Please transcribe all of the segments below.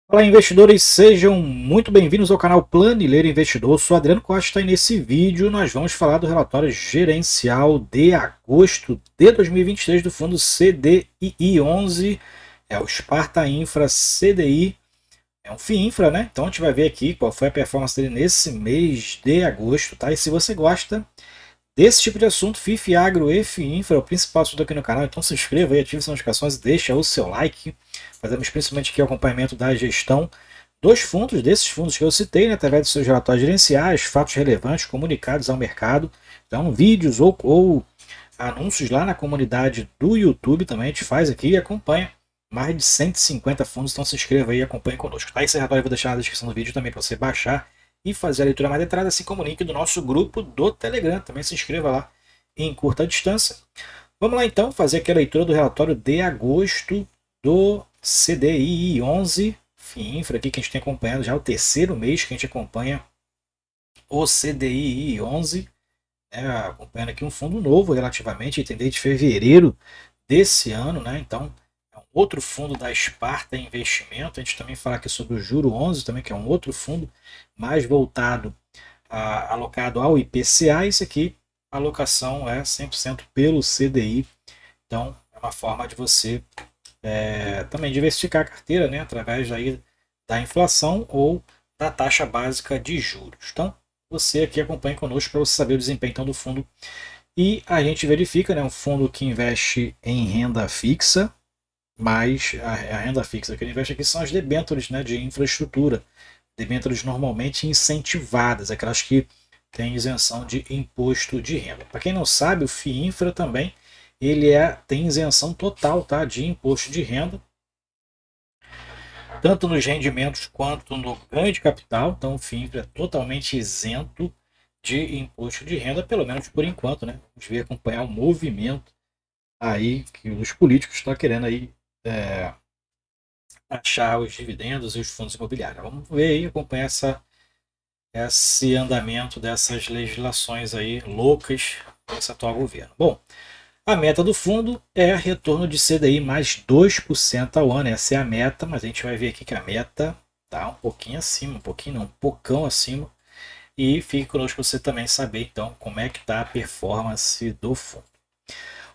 Olá, investidores, sejam muito bem-vindos ao canal Planileiro Investidor. Eu sou Adriano Costa e nesse vídeo nós vamos falar do relatório gerencial de agosto de 2023 do fundo CDI 11, é o Sparta Infra CDI, é um FII Infra, né? Então a gente vai ver aqui qual foi a performance dele nesse mês de agosto, tá? E se você gosta desse tipo de assunto, FIF Agro e FII Infra é o principal assunto aqui no canal, então se inscreva aí, ative as notificações e deixa o seu like. Fazemos principalmente aqui o acompanhamento da gestão dos fundos, desses fundos que eu citei, né, através dos seus relatórios gerenciais, fatos relevantes comunicados ao mercado. Então, vídeos ou anúncios lá na comunidade do YouTube também a gente faz aqui e acompanha mais de 150 fundos. Então, se inscreva aí e acompanhe conosco. Tá? Esse relatório eu vou deixar na descrição do vídeo também para você baixar e fazer a leitura mais detalhada, assim como o link do nosso grupo do Telegram. Também se inscreva lá em curta distância. Vamos lá então fazer aqui a leitura do relatório de agosto do CDI 11 FII Infra aqui que a gente tem acompanhado já o terceiro mês que a gente acompanha o CDI 11, acompanhando aqui um fundo novo relativamente, tem desde fevereiro desse ano, né? Então é um outro fundo da Sparta Investimento. A gente também fala aqui sobre o Juro 11 também, que é um outro fundo mais voltado alocado ao IPCA. Isso aqui a alocação é 100% pelo CDI. Então é uma forma de você também diversificar a carteira, né, através aí da inflação ou da taxa básica de juros. Então, você aqui acompanha conosco para você saber o desempenho então, do fundo. E a gente verifica, né, um fundo que investe em renda fixa, mas a renda fixa que ele investe aqui são as debêntures, né, de infraestrutura, debêntures normalmente incentivadas, aquelas que têm isenção de imposto de renda. Para quem não sabe, o FIINFRA também ele tem isenção total, tá, de imposto de renda, tanto nos rendimentos quanto no ganho de capital. Então o FIINFRA é totalmente isento de imposto de renda, pelo menos por enquanto, né? Vamos ver, acompanhar o movimento aí que os políticos estão querendo aí achar os dividendos e os fundos imobiliários. Vamos ver aí, acompanhar esse andamento dessas legislações aí loucas desse atual governo. Bom, a meta do fundo é retorno de CDI mais 2% ao ano. Essa é a meta, mas a gente vai ver aqui que a meta está um pouquinho acima, um pouquinho não, um pocão acima. E fique conosco para você também saber então como é que está a performance do fundo.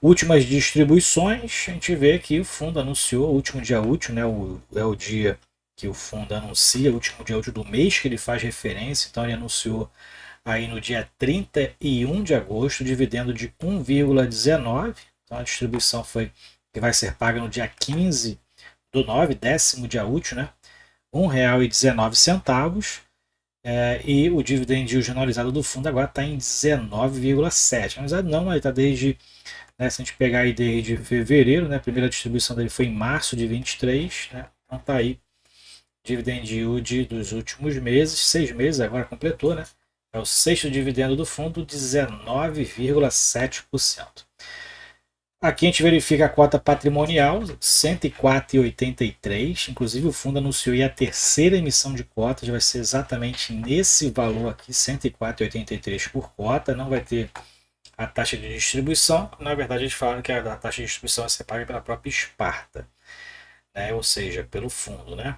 Últimas distribuições, a gente vê que o fundo anunciou o último dia útil, né, é o dia que o fundo anuncia, o último dia útil do mês que ele faz referência, então ele anunciou aí no dia 31 de agosto, dividendo de 1,19. Então a distribuição foi que vai ser paga no dia 15 do 9, décimo dia útil, né? R$ 1,19. E o dividend yield anualizado do fundo agora está em 19,7. Mas não, ele está desde, né, se a gente pegar aí desde fevereiro, né, a primeira distribuição dele foi em março de 23, né? Então está aí dividend yield dos últimos meses, 6 meses, agora completou, né? É o sexto dividendo do fundo, 19,7%. Aqui a gente verifica a cota patrimonial, 104,83. Inclusive o fundo anunciou a terceira emissão de cotas, vai ser exatamente nesse valor aqui, 104,83 por cota. Não vai ter a taxa de distribuição. Na verdade, eles falam que a taxa de distribuição vai ser paga pela própria Sparta, né? Ou seja, pelo fundo, né?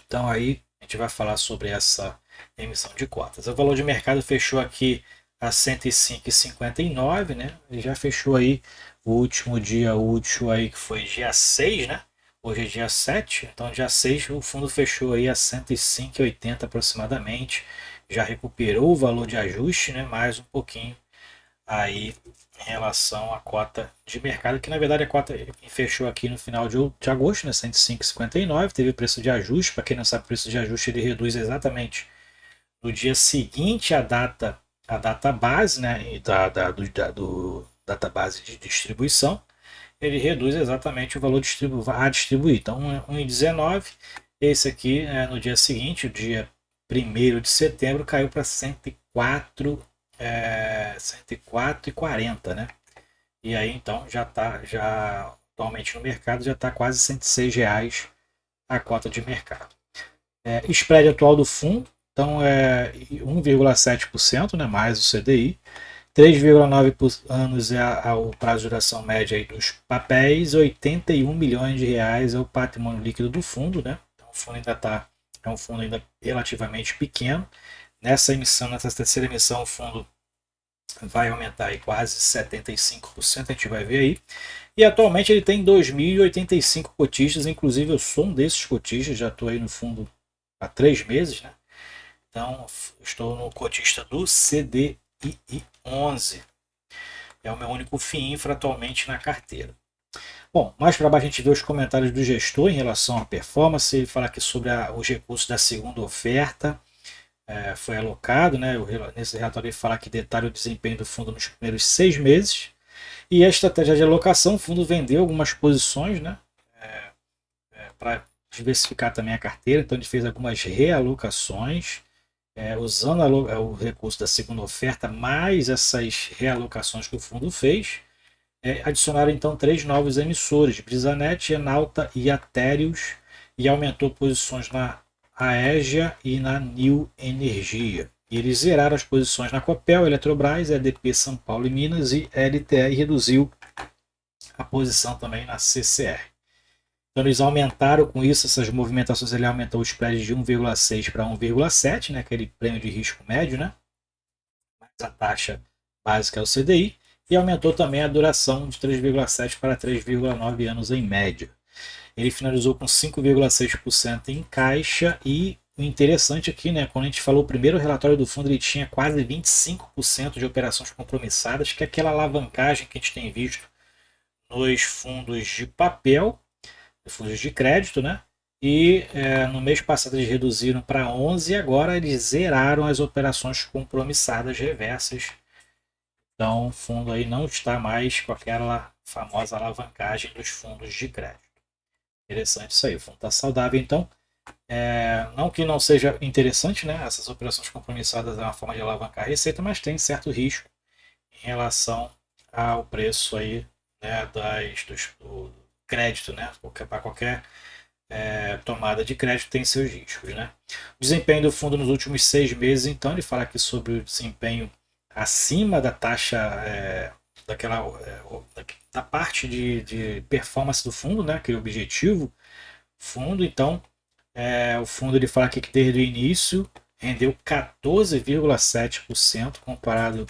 Então aí a gente vai falar sobre essa emissão de cotas. O valor de mercado fechou aqui a 105,59, né? Ele já fechou aí o último dia útil aí que foi dia 6, né? Hoje é dia 7, então dia 6 o fundo fechou aí a 105,80 aproximadamente. Já recuperou o valor de ajuste, né? Mais um pouquinho aí em relação à cota de mercado, que na verdade a cota fechou aqui no final de agosto, né, 105,59, teve preço de ajuste. Para quem não sabe, o preço de ajuste ele reduz exatamente no dia seguinte a data base, né, do data base de distribuição, ele reduz exatamente o valor a distribuir. Então 1,19, esse aqui no dia seguinte, o dia 1º de setembro, caiu para 104,40, né? E aí então já atualmente no mercado já está quase R$ 106 a cota de mercado. Spread atual do fundo, então é 1,7%, né, mais o CDI. 3,9 anos é o prazo de duração média aí dos papéis, R$ 81 milhões é o patrimônio líquido do fundo, né? Então o fundo ainda está, é um fundo ainda relativamente pequeno. Nessa emissão, nessa terceira emissão, o fundo vai aumentar aí quase 75%, a gente vai ver aí. E atualmente ele tem 2.085 cotistas, inclusive eu sou um desses cotistas, já estou aí no fundo há 3 meses, né? Então estou no cotista do CDII 11. É o meu único FII infra atualmente na carteira. Bom, mais para baixo a gente vê os comentários do gestor em relação à performance. Ele fala aqui sobre os recursos da segunda oferta. Foi alocado, né? Nesse relatório ele fala que detalha o desempenho do fundo nos primeiros 6 meses. E a estratégia de alocação, o fundo vendeu algumas posições, né? Para diversificar também a carteira. Então ele fez algumas realocações, usando o recurso da segunda oferta, mais essas realocações que o fundo fez. Adicionaram então 3 novos emissores, Brisanet, Enalta e Aterius, e aumentou posições na Aegea e na New Energia. E eles zeraram as posições na Copel, Eletrobras, EDP São Paulo e Minas, e LTE reduziu a posição também na CCR. Então eles aumentaram com isso, essas movimentações, ele aumentou o spread de 1,6 para 1,7, né, aquele prêmio de risco médio, né, mais a taxa básica é o CDI, e aumentou também a duração de 3,7 para 3,9 anos em média. Ele finalizou com 5,6% em caixa e o interessante aqui, né, quando a gente falou o primeiro relatório do fundo, ele tinha quase 25% de operações compromissadas, que é aquela alavancagem que a gente tem visto nos fundos de papel, fundos de crédito, né? E no mês passado eles reduziram para 11 e agora eles zeraram as operações compromissadas reversas. Então o fundo aí não está mais com aquela famosa alavancagem dos fundos de crédito. Interessante isso aí, o fundo está saudável. Então, não que não seja interessante, né? Essas operações compromissadas é uma forma de alavancar a receita, mas tem certo risco em relação ao preço aí, né, do crédito, né? Porque para qualquer tomada de crédito tem seus riscos, né? O desempenho do fundo nos últimos 6 meses, então, ele fala aqui sobre o desempenho acima da taxa da parte de performance do fundo, né? Aquele objetivo fundo. Então, o fundo ele fala aqui que desde o início rendeu 14,7% comparado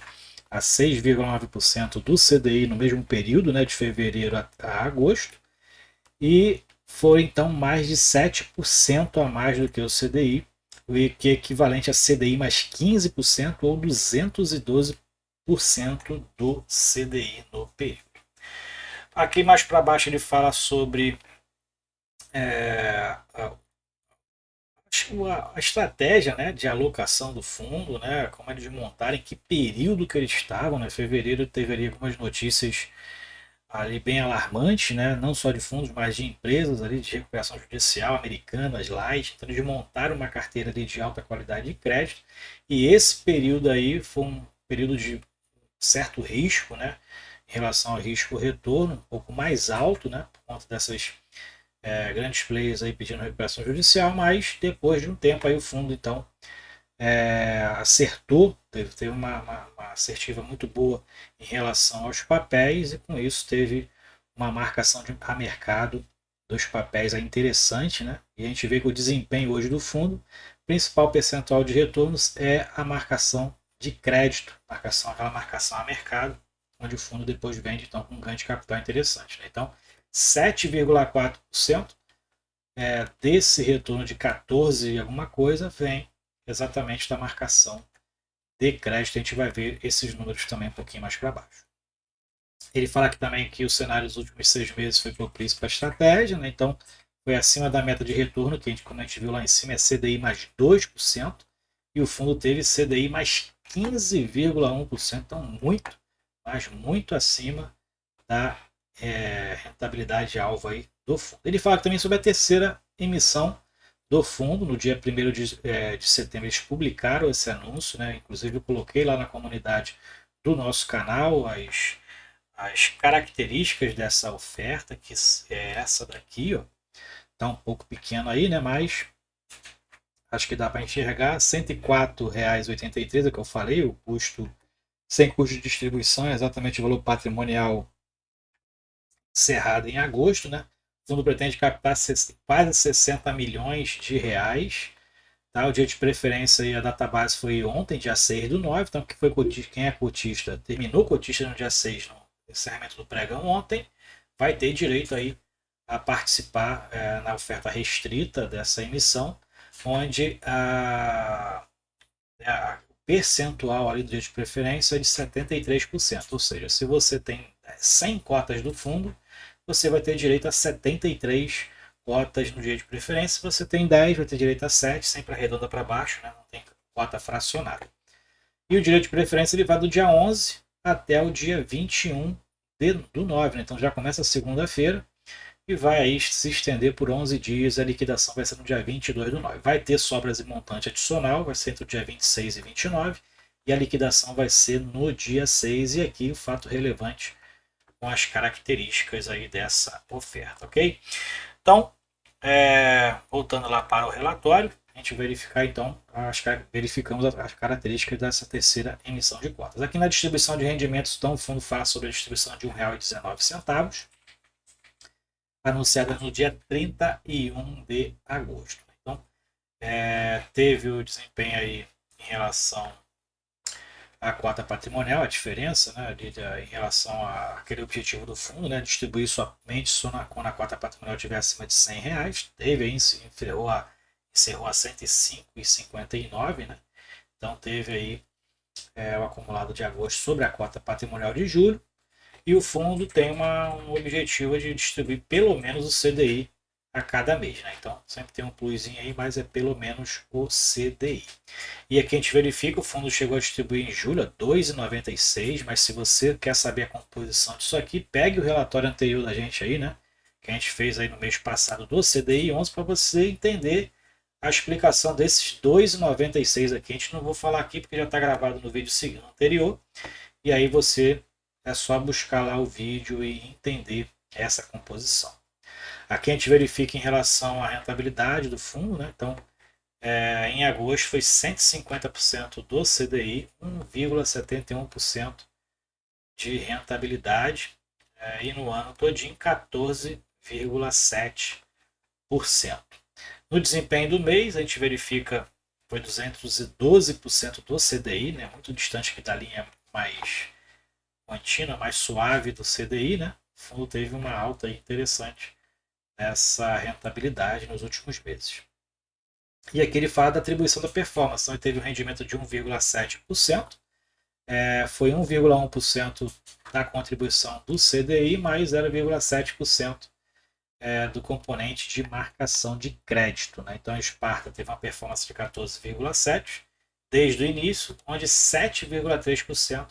a 6,9% do CDI no mesmo período, né, de fevereiro a agosto, e foi então mais de 7% a mais do que o CDI, o que é equivalente a CDI mais 15% ou 212% do CDI no período. Aqui mais para baixo ele fala sobre a estratégia, né, de alocação do fundo, né, como eles montaram, em que período que eles estavam. Né? Em fevereiro teve ali algumas notícias ali bem alarmantes, né, não só de fundos, mas de empresas ali de recuperação judicial, americanas, light. Então eles montaram uma carteira ali de alta qualidade de crédito, e esse período aí foi um período de certo risco, né, em relação ao risco-retorno, um pouco mais alto, né, por conta dessas grandes players aí pedindo recuperação judicial, mas depois de um tempo aí o fundo então acertou, teve uma assertiva muito boa em relação aos papéis, e com isso teve uma marcação a mercado dos papéis interessante, né? E a gente vê que o desempenho hoje do fundo, principal percentual de retornos é a marcação de crédito, aquela marcação a mercado, onde o fundo depois vende então com um ganho de capital interessante. Né? Então, 7,4% desse retorno de 14 e alguma coisa vem exatamente da marcação de crédito. A gente vai ver esses números também um pouquinho mais para baixo. Ele fala aqui também que o cenário dos últimos 6 meses foi propício para a estratégia, né? Então foi acima da meta de retorno, que como a gente viu lá em cima é CDI mais 2%, e o fundo teve CDI mais 15,1%, então muito, mas muito acima da rentabilidade alvo aí do fundo. Ele fala também sobre a terceira emissão do fundo. No dia 1º de setembro eles publicaram esse anúncio, né? Inclusive eu coloquei lá na comunidade do nosso canal as características dessa oferta, que é essa daqui, ó. Tá um pouco pequeno aí, né? Mas acho que dá para enxergar. R$ 104,83 é o que eu falei, o custo sem custo de distribuição, é exatamente o valor patrimonial cerrado em agosto, né? O fundo pretende captar quase 60 milhões de reais. Tá? O dia de preferência e a database foi ontem, dia 6/9. Então, quem é cotista, terminou cotista no dia 6, no encerramento do pregão ontem, vai ter direito aí a participar na oferta restrita dessa emissão, onde o percentual ali do dia de preferência é de 73%. Ou seja, se você tem 100 cotas do fundo, você vai ter direito a 73 cotas no dia de preferência. Se você tem 10, vai ter direito a 7, sempre arredonda para baixo, né? Não tem cota fracionada. E o direito de preferência ele vai do dia 11 até o dia 21 do 9, né? Então já começa segunda-feira e vai aí se estender por 11 dias. A liquidação vai ser no dia 22/9. Vai ter sobras e montante adicional, vai ser entre o dia 26 e 29, e a liquidação vai ser no dia 6. E aqui o fato relevante com as características aí dessa oferta, ok? Então, voltando lá para o relatório, a gente verificamos as características dessa terceira emissão de cotas. Aqui na distribuição de rendimentos, então, o fundo fala sobre a distribuição de R$ 1,19, anunciada no dia 31 de agosto. Então, teve o desempenho aí em relação à cota patrimonial, a diferença, né, em relação àquele objetivo do fundo, né, distribuir somente quando a cota patrimonial estiver acima de R$ 100. Teve aí, encerrou a R$ 105,59, né? Então teve aí o acumulado de agosto sobre a cota patrimonial de julho. E o fundo tem um objetivo de distribuir pelo menos o CDI a cada mês, né? Então sempre tem um plusinho aí, mas é pelo menos o CDI. E aqui a gente verifica, o fundo chegou a distribuir em julho a R$ 2,96, mas se você quer saber a composição disso aqui, pegue o relatório anterior da gente aí, né? Que a gente fez aí no mês passado do CDI 11 para você entender a explicação desses 2,96 aqui. A gente não vou falar aqui porque já está gravado no vídeo anterior. E aí é só buscar lá o vídeo e entender essa composição. Aqui a gente verifica em relação à rentabilidade do fundo, né? Então, em agosto foi 150% do CDI, 1,71% de rentabilidade, e no ano todinho 14,7%. No desempenho do mês, a gente verifica foi 212% do CDI, né? Muito distante aqui da linha mais contínua, mais suave do CDI, né? O fundo teve uma alta interessante nessa rentabilidade nos últimos meses. E aqui ele fala da atribuição da performance. Então, ele teve um rendimento de 1,7%, foi 1,1% da contribuição do CDI, mais 0,7% do componente de marcação de crédito, né? Então a Esparta teve uma performance de 14,7% desde o início, onde 7,3%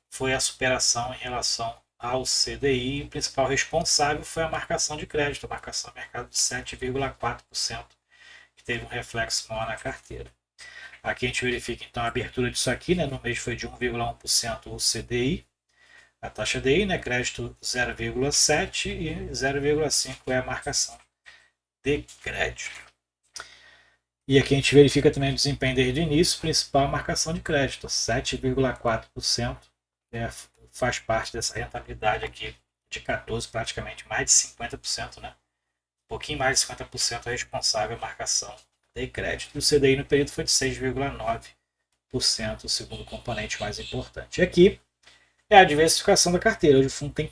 foi a superação em relação ao CDI. O principal responsável foi a marcação de crédito, a marcação de mercado de 7,4%, que teve um reflexo maior na carteira. Aqui a gente verifica então a abertura disso aqui, né? No mês foi de 1,1% o CDI, a taxa DI, né? Crédito 0,7% e 0,5% é a marcação de crédito. E aqui a gente verifica também o desempenho desde o início, principal marcação de crédito, 7,4%, faz parte dessa rentabilidade aqui de 14%, praticamente mais de 50%, né? Um pouquinho mais de 50% é responsável a marcação de crédito. E o CDI no período foi de 6,9%, o segundo componente mais importante. E aqui é a diversificação da carteira. Hoje o fundo tem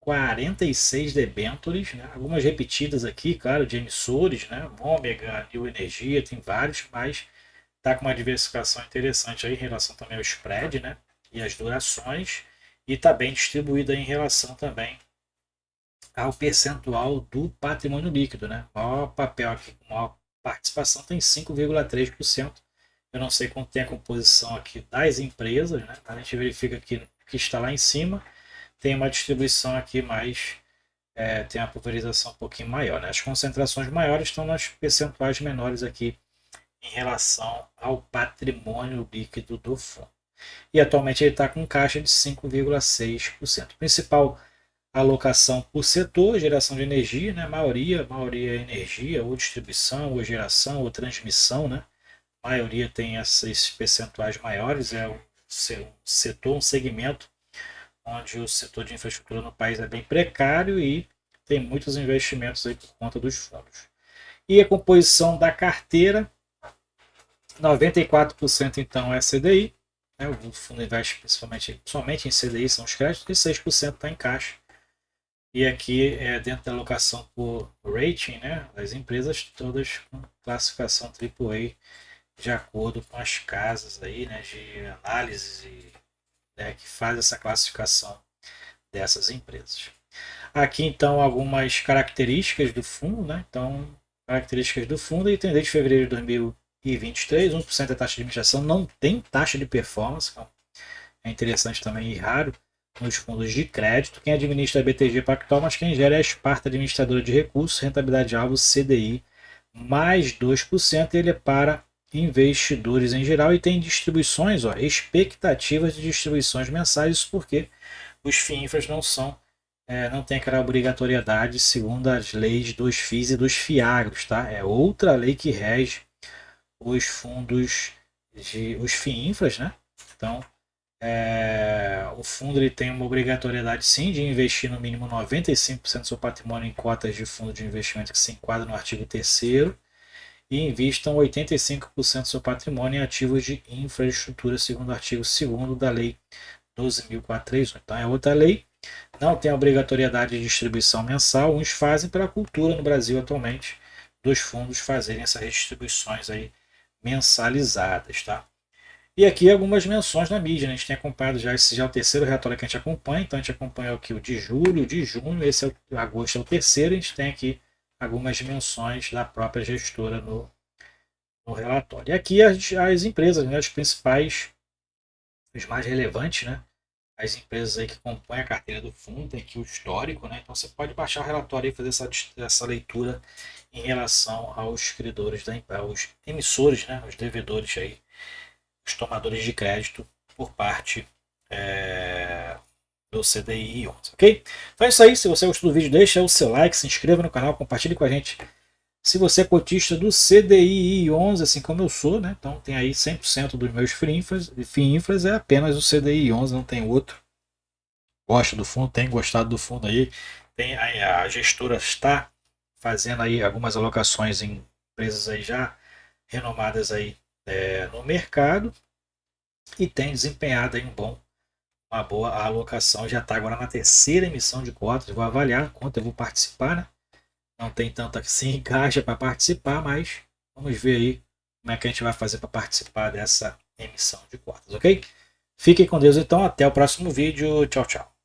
46 debêntures, né? Algumas repetidas aqui, claro, de emissores, né? Ômega, New Energia, tem vários, mas está com uma diversificação interessante aí em relação também ao spread, né? E as durações, e está bem distribuída em relação também ao percentual do patrimônio líquido, né? O maior papel aqui, com maior participação tem 5,3%. Eu não sei quanto tem a composição aqui das empresas, né? A gente verifica que está lá em cima tem uma distribuição aqui mais, tem uma pulverização um pouquinho maior, né? As concentrações maiores estão nas percentuais menores aqui em relação ao patrimônio líquido do fundo. E atualmente ele está com caixa de 5,6%. Principal alocação por setor, geração de energia, né? Maioria é energia, ou distribuição, ou geração, ou transmissão, né? A maioria tem esses percentuais maiores, é um setor, um segmento onde o setor de infraestrutura no país é bem precário e tem muitos investimentos aí por conta dos fundos. E a composição da carteira, 94% então é CDI, né? O fundo investe principalmente somente em CDI, são os créditos, e 6% está em caixa. E aqui é dentro da alocação por rating, né? Das empresas todas com classificação AAA, de acordo com as casas aí, né? De análise, né? Que faz essa classificação dessas empresas. Aqui então algumas características do fundo, né? Então, características do fundo, e tem desde fevereiro de 2023, 1% da taxa de administração, não tem taxa de performance, então é interessante também e raro nos fundos de crédito. Quem administra é a BTG Pactual, mas quem gera é a Sparta Administradora de Recursos, rentabilidade alvo CDI mais 2%, ele é para investidores em geral e tem distribuições, ó, expectativas de distribuições mensais, isso porque os FIINFRAs não tem aquela obrigatoriedade segundo as leis dos FIIs e dos FIAGROS, tá? É outra lei que rege os fundos os FIINFRAs, né? Então, o fundo ele tem uma obrigatoriedade sim de investir no mínimo 95% do seu patrimônio em cotas de fundo de investimento que se enquadra no artigo 3º e investam 85% do seu patrimônio em ativos de infraestrutura segundo o artigo 2º da Lei 12.431. Então é outra lei, não tem a obrigatoriedade de distribuição mensal, uns fazem pela cultura no Brasil atualmente dos fundos fazerem essas distribuições aí mensalizadas, tá? E aqui algumas menções na mídia, né? A gente tem acompanhado esse já é o terceiro relatório que a gente acompanha, então a gente acompanhou aqui o de julho, o de junho, esse é o agosto é o terceiro, a gente tem aqui algumas menções da própria gestora no relatório. E aqui as empresas, né? As principais, os mais relevantes, né? As empresas aí que compõem a carteira do fundo, tem aqui o histórico, né? Então você pode baixar o relatório e fazer essa leitura em relação aos credores, aos emissores, né? Os devedores aí, os tomadores de crédito por parte do CDI 11, ok? Então é isso aí, se você gostou do vídeo, deixa o seu like, se inscreva no canal, compartilhe com a gente. Se você é cotista do CDI 11, assim como eu sou, né? Então tem aí 100% dos meus FIINFRAs é apenas o CDI 11, não tem outro. Gosta do fundo, tem gostado do fundo aí. A gestora está fazendo aí algumas alocações em empresas aí já renomadas aí no mercado e tem desempenhado aí uma boa alocação. Já está agora na terceira emissão de cotas. Vou avaliar quanto eu vou participar, né? Não tem tanto assim em caixa para participar, mas vamos ver aí como é que a gente vai fazer para participar dessa emissão de cotas, ok? Fiquem com Deus então, até o próximo vídeo. Tchau, tchau.